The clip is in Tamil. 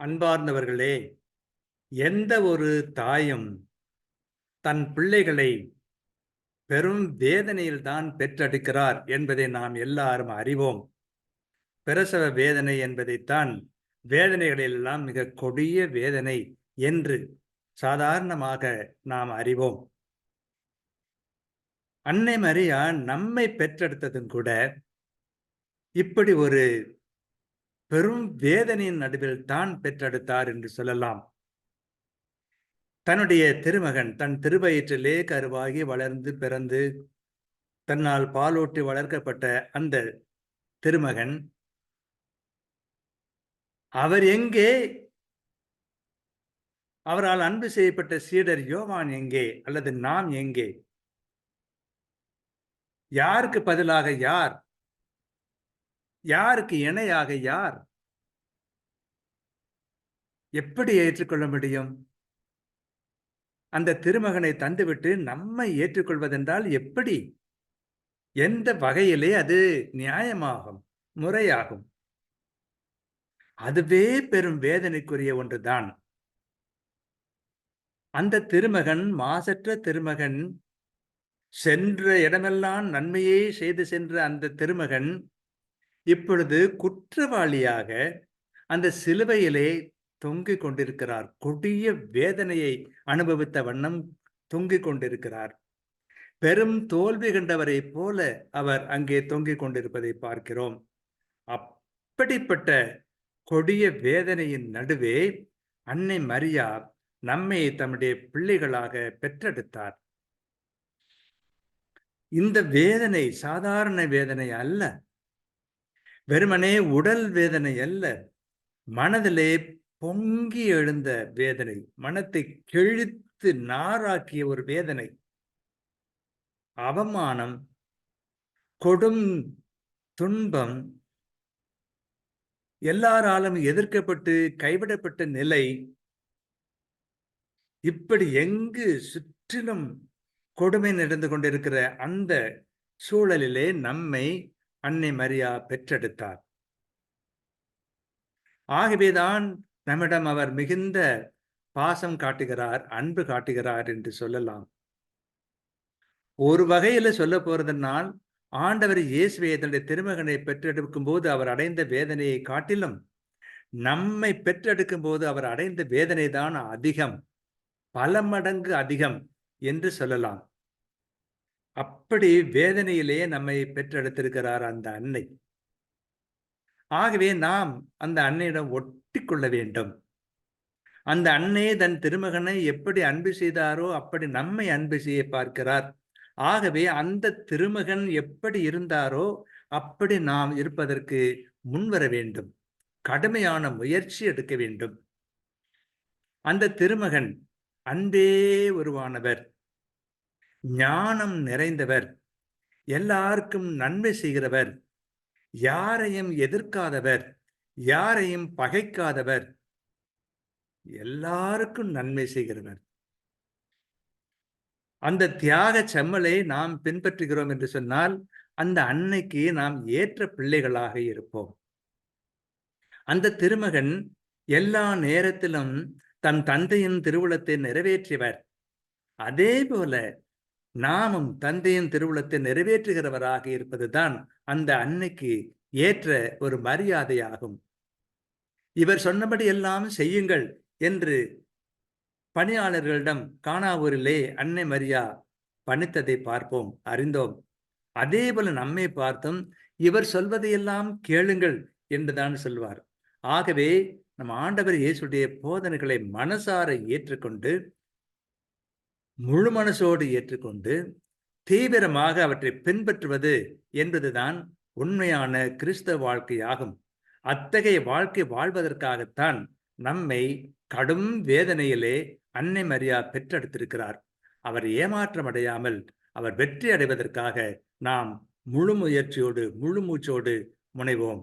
அன்பார்ந்தவர்களே, எந்த ஒரு தாயும் தன் பிள்ளைகளை பெரும் வேதனையில்தான் பெற்றெடுக்கிறார் என்பதை நாம் எல்லாரும் அறிவோம். பிரசவ வேதனை என்பதைத்தான் வேதனைகளிலெல்லாம் மிக கொடிய வேதனை என்று சாதாரணமாக நாம் அறிவோம். அன்னை மரியா நம்மை பெற்றெடுத்ததும் கூட இப்படி ஒரு பெரும் வேதனையின் நடுவில் தான் பெற்றெடுத்தார் என்று சொல்லலாம். தன்னுடைய திருமகன் தன் திருவயிற்றிலே கருவாகி வளர்ந்து பிறந்து தன்னால் பாலூட்டி வளர்க்கப்பட்ட அந்த திருமகன் அவர் எங்கே? அவரால் அன்பு செய்யப்பட்ட சீடர் யோவான் எங்கே? அல்லது நாம் எங்கே? யாருக்கு பதிலாக யார்? யாருக்கு இணையாக யார்? எப்படி ஏற்றுக்கொள்ள முடியும்? அந்த திருமகனை தந்துவிட்டு நம்மை ஏற்றுக்கொள்வதென்றால் எப்படி? எந்த வகையிலே அது நியாயமாகும், முறையாகும்? அதுவே பெரும் வேதனைக்குரிய ஒன்றுதான். அந்த திருமகன், மாசற்ற திருமகன், சென்ற இடமெல்லாம் நன்மையே செய்து சென்ற அந்த திருமகன் இப்பொழுது குற்றவாளியாக அந்த சிலுவையிலே தொங்கிக் கொண்டிருக்கிறார். கொடிய வேதனையை அனுபவித்த வண்ணம் தொங்கிக் கொண்டிருக்கிறார். பெரும் தோல்வி கண்டவரை போல அவர் அங்கே தொங்கிக் கொண்டிருப்பதை பார்க்கிறோம். அப்படிப்பட்ட கொடிய வேதனையின் நடுவே அன்னை மரியா நம்மை தம்முடைய பிள்ளைகளாக பெற்றெடுத்தார். இந்த வேதனை சாதாரண வேதனை அல்ல, வெறுமனே உடல் வேதனை அல்ல, மனதிலே பொங்கி எழுந்த வேதனை, மனத்தை கிழித்து நாராக்கிய ஒரு வேதனை, அவமானம், கொடும் துன்பம், எல்லாராலும் எதிர்க்கப்பட்டு கைவிடப்பட்ட நிலை, இப்படி எங்கு சுற்றிலும் கொடுமை நடந்து கொண்டிருக்கிற அந்த சூழலிலே நம்மை அன்னை மரியா பெற்றெடுத்தார். ஆகவேதான் நம்மிடம் அவர் மிகுந்த பாசம் காட்டுகிறார், அன்பு காட்டுகிறார் என்று சொல்லலாம். ஒரு வகையில சொல்ல போறதுனால் ஆண்டவர் இயேசுவை தன்னுடைய திருமகனை பெற்றெடுக்கும் போது அவர் அடைந்த வேதனையை காட்டிலும் நம்மை பெற்றெடுக்கும் போது அவர் அடைந்த வேதனை தான் அதிகம், பல மடங்கு அதிகம் என்று சொல்லலாம். அப்படி வேதனையிலே நம்மை பெற்றெடுத்திருக்கிறார் அந்த அன்னை. ஆகவே நாம் அந்த அன்னையிடம் ஒட்டி கொள்ள வேண்டும். அந்த அன்னை தன் திருமகனை எப்படி அன்பு செய்தாரோ அப்படி நம்மை அன்பு செய்ய பார்க்கிறார். ஆகவே அந்த திருமகன் எப்படி இருந்தாரோ அப்படி நாம் இருப்பதற்கு முன்வர வேண்டும், கடுமையான முயற்சி எடுக்க வேண்டும். அந்த திருமகன் அன்பே உருவானவர், ஞானம் நிறைந்தவர், எல்லாருக்கும் நன்மை செய்கிறவர், யாரையும் எதிர்க்காதவர், யாரையும் பகைக்காதவர், எல்லாருக்கும் நன்மை செய்கிறவர். அந்த தியாக செம்மலை நாம் பின்பற்றுகிறோம் என்று சொன்னால் அந்த அன்னைக்கு நாம் ஏற்ற பிள்ளைகளாக இருப்போம். அந்த திருமகன் எல்லா நேரத்திலும் தன் தந்தையின் திருவுளத்தை நிறைவேற்றியவர். அதே போல நாமும் தந்தையின் திருவுளத்தை நிறைவேற்றுகிறவராக இருப்பதுதான் அந்த அன்னைக்கு ஏற்ற ஒரு மரியாதையாகும். இவர் சொன்னபடி எல்லாம் செய்யுங்கள் என்று பணியாளர்களிடம் கானாவூரிலே அன்னை மரியா பணித்ததை பார்ப்போம், அறிந்தோம். அதே போல நம்மை பார்த்தும் இவர் சொல்வதையெல்லாம் கேளுங்கள் என்றுதான் சொல்வார். ஆகவே நம் ஆண்டவர் இயேசுடைய போதனைகளை மனசார ஏற்றுக்கொண்டு, முழு மனசோடு ஏற்றுக்கொண்டு, தீவிரமாக அவற்றை பின்பற்றுவது என்பதுதான் உண்மையான கிறிஸ்தவ வாழ்க்கையாகும். அத்தகைய வாழ்க்கை வாழ்வதற்காகத்தான் நம்மை கடும் வேதனையிலே அன்னை மரியா பெற்றெடுத்திருக்கிறார். அவர் ஏமாற்றம் அடையாமல் அவர் வெற்றி அடைவதற்காக நாம் முழு முயற்சியோடு முழு மூச்சோடு முனைவோம்.